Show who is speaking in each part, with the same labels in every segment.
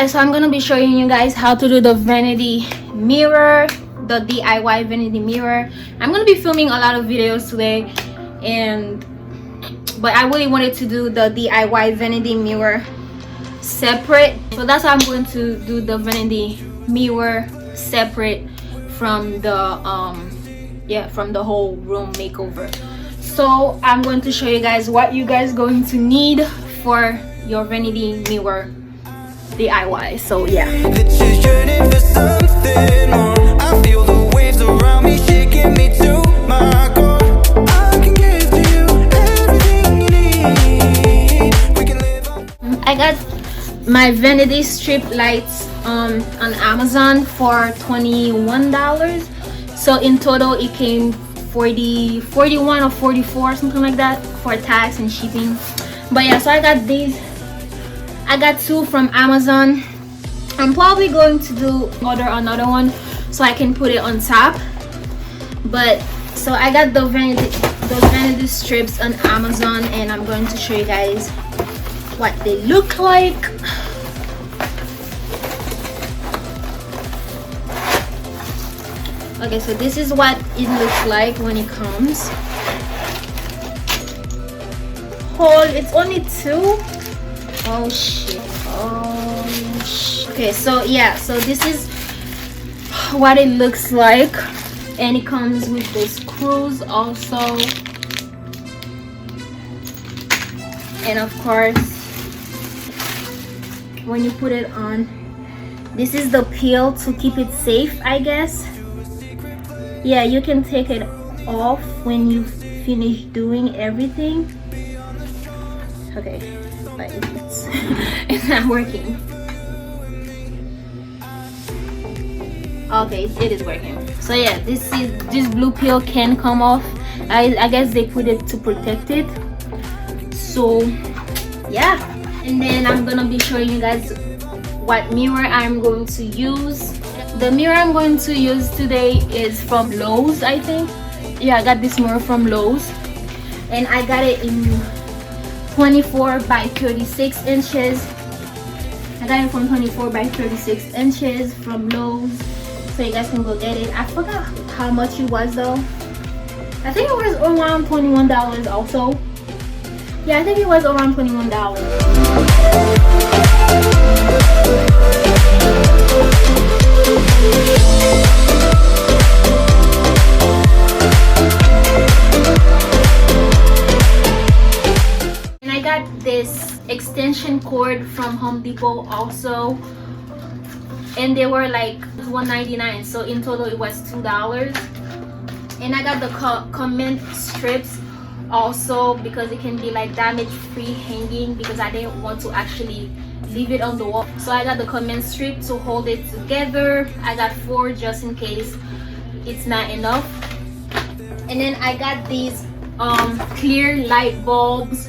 Speaker 1: guys, so I'm gonna be showing you guys how to do the vanity mirror, the DIY vanity mirror. I'm gonna be filming a lot of videos today, but I really wanted to do the DIY vanity mirror separate, so that's why I'm going to do the vanity mirror separate from the from the whole room makeover. So I'm going to show you guys what you guys going to need for your vanity mirror DIY. So yeah. I got my vanity strip lights on Amazon for $21. So in total it came 41 or 44, something like that, for tax and shipping. But yeah, so I got these. I got two from Amazon. I'm probably going to order another one so I can put it on top. But so I got those vanity strips on Amazon, and I'm going to show you guys what they look like. Okay, so this is what it looks like when it comes. It's only two. Oh shit. Okay, so yeah, so this is what it looks like, and it comes with the screws also, and of course when you put it on, this is the peel to keep it safe, I guess. Yeah, you can take it off when you finish doing everything. Okay, but it's not working. Okay, it is working. So yeah, this blue peel can come off. I guess they put it to protect it. So yeah, and then I'm gonna be showing you guys what mirror I'm going to use. The mirror I'm going to use today is from Lowe's, I think. Yeah, I got this mirror from Lowe's, and I got it in 24 by 36 inches. I got it from 24 by 36 inches from Lowe's, so you guys can go get it. I forgot how much it was though. I think it was around $21 also. Yeah, I think it was around $21. And I got this extension cord from Home Depot also, and they were like $1.99, so in total it was $2. And I got the comment strips also, because it can be like damage free hanging, because I didn't want to actually leave it on the wall. So I got the comment strip to hold it together. I got 4 just in case it's not enough. And then I got these clear light bulbs,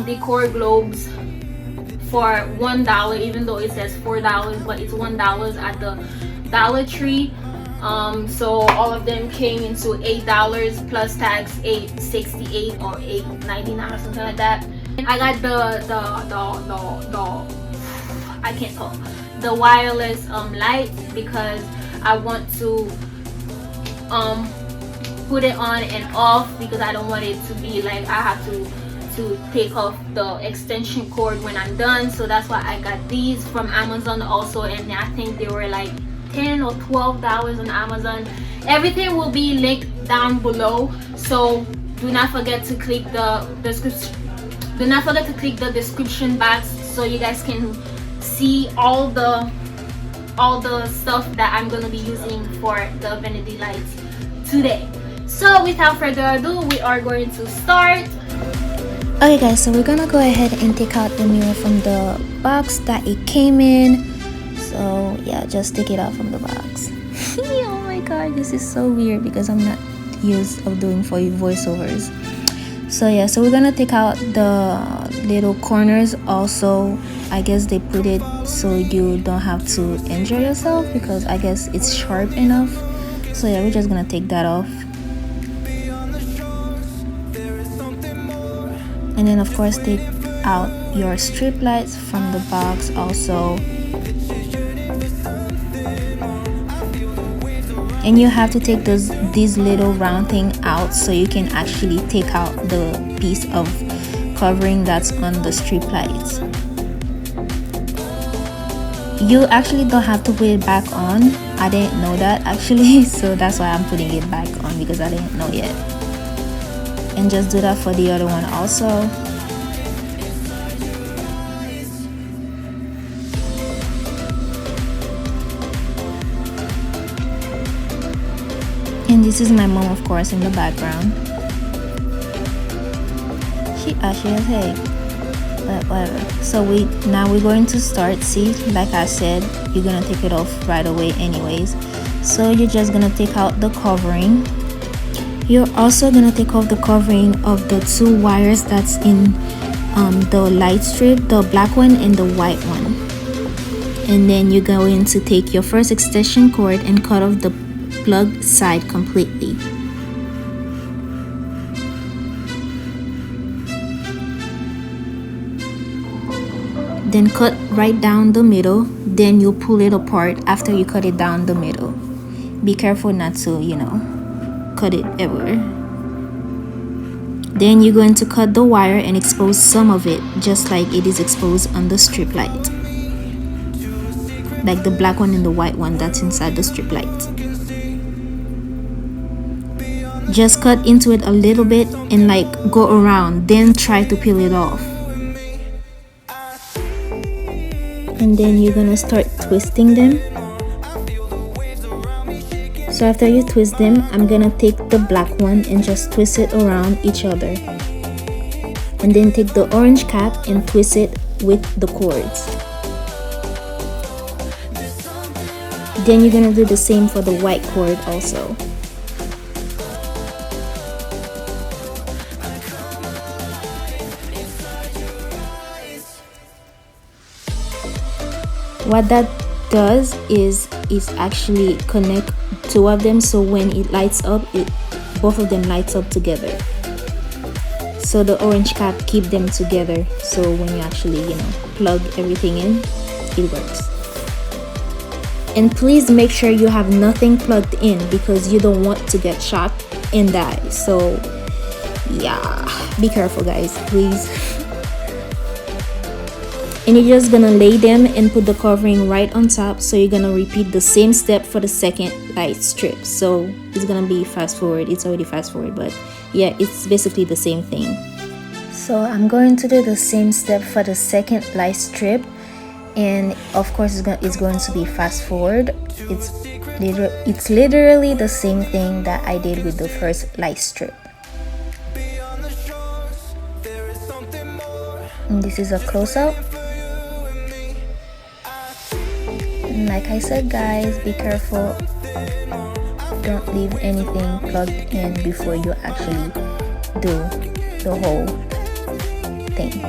Speaker 1: decor globes, for $1, even though it says $4, but it's $1 at the Dollar Tree. So all of them came into $8 plus tax, $8.68 or $8.99 or something like that. And I got the I can't talk, the wireless light, because I want to put it on and off, because I don't want it to be like I have to take off the extension cord when I'm done. So that's why I got these from Amazon also, and I think they were like $10 or $12 on Amazon. Everything will be linked down below, so do not forget to click the description. Do not forget to click the description box so you guys can see all the stuff that I'm gonna be using for the vanity lights today. So without further ado, we are going to start.
Speaker 2: Okay guys, so we're gonna go ahead and take out the mirror from the box that it came in. So yeah, just take it out from the box. Oh my god, this is so weird because I'm not used of doing voiceovers. So yeah, so we're gonna take out the little corners also. I guess they put it so you don't have to injure yourself, because I guess it's sharp enough. So yeah, we're just gonna take that off. And then of course take out your strip lights from the box also. and you have to take these little round thing out so you can actually take out the piece of covering that's on the strip lights. You actually don't have to put it back on. I didn't know that actually, so that's why I'm putting it back on, because I didn't know yet. And just do that for the other one also. And this is my mom, of course, in the background. She ashy as heck, but whatever. So now we're going to start. See, like I said, you're gonna take it off right away anyways. So you're just gonna take out the covering. You're also gonna take off the covering of the two wires that's in the light strip, the black one and the white one. And then you're going to take your first extension cord and cut off the plug side completely. Then cut right down the middle. Then you pull it apart after you cut it down the middle. Be careful not to, cut it everywhere. Then you're going to cut the wire and expose some of it, just like it is exposed on the strip light, like the black one and the white one that's inside the strip light. Just cut into it a little bit and go around, then try to peel it off. And then you're gonna start twisting them. So after you twist them, I'm gonna take the black one and just twist it around each other. And then take the orange cap and twist it with the cords. Then you're gonna do the same for the white cord also. What that does is actually connect two of them, so when it lights up, both of them lights up together. So the orange cap keep them together, so when you actually plug everything in, it works. And please make sure you have nothing plugged in, because you don't want to get shocked and die. So yeah, be careful guys, please. And you're just gonna lay them and put the covering right on top. So you're gonna repeat the same step for the second light strip. So it's gonna be fast forward. It's already fast forward, but yeah, it's basically the same thing. So I'm going to do the same step for the second light strip, and of course it's going to be fast forward. It's literally the same thing that I did with the first light strip. And this is a close-up. Like I said guys, be careful, don't leave anything plugged in before you actually do the whole thing.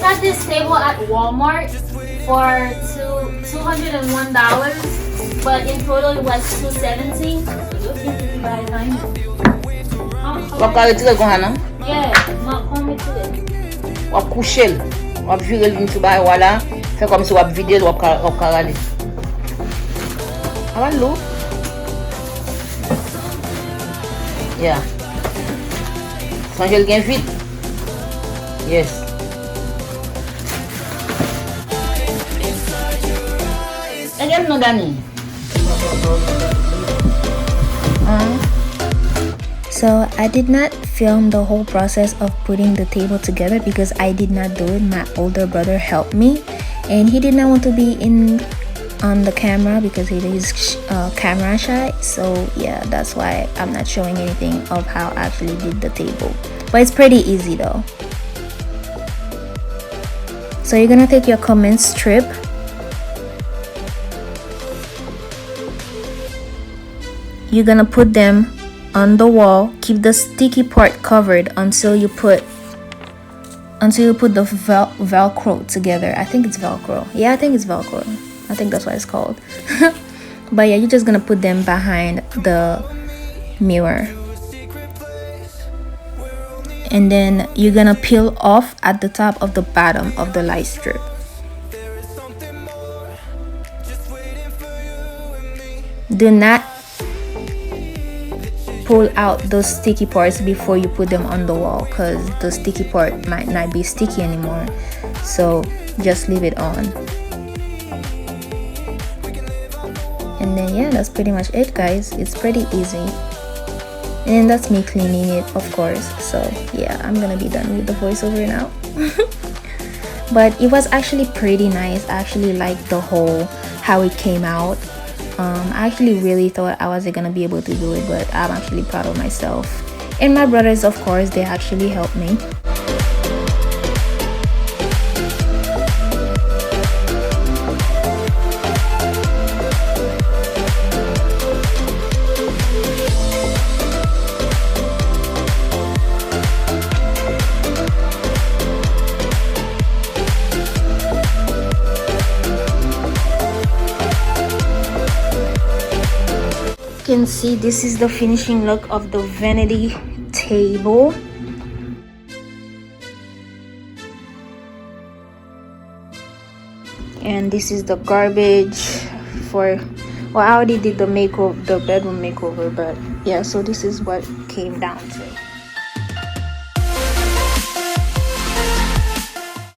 Speaker 1: Got this table at Walmart for $201, but in total it was $217. This is by time.
Speaker 3: Wap ka retire kon nan?
Speaker 1: Yeah, come to it.
Speaker 3: Wap coucher, wap vire l vin sou bay wala, fè kom si wap vide l wap ka rale. Awan lou? Yeah. Sanjel gen vite. Yes. Again no Dani.
Speaker 2: So I did not film the whole process of putting the table together because I did not do it. My older brother helped me, and he did not want to be on the camera because he is camera shy. So yeah, that's why I'm not showing anything of how I actually did the table, but it's pretty easy though. So you're gonna take your comment strip, you're gonna put them on the wall, keep the sticky part covered until you put the velcro together. I think it's velcro. Yeah, I think it's velcro. I think that's what it's called. But yeah, you're just gonna put them behind the mirror, and then you're gonna peel off at the top of the bottom of the light strip. Do not pull out those sticky parts before you put them on the wall, because the sticky part might not be sticky anymore, so just leave it on. And then yeah, that's pretty much it, guys. It's pretty easy, and that's me cleaning it, of course. So yeah, I'm gonna be done with the voiceover now. But it was actually pretty nice. I actually liked the whole how it came out. I actually really thought I wasn't gonna be able to do it, but I'm actually proud of myself. And my brothers, of course, they actually helped me. You can see this is the finishing look of the vanity table. And this is the garbage for, well, I already did the makeover, the bedroom makeover, but yeah, so this is what came down to.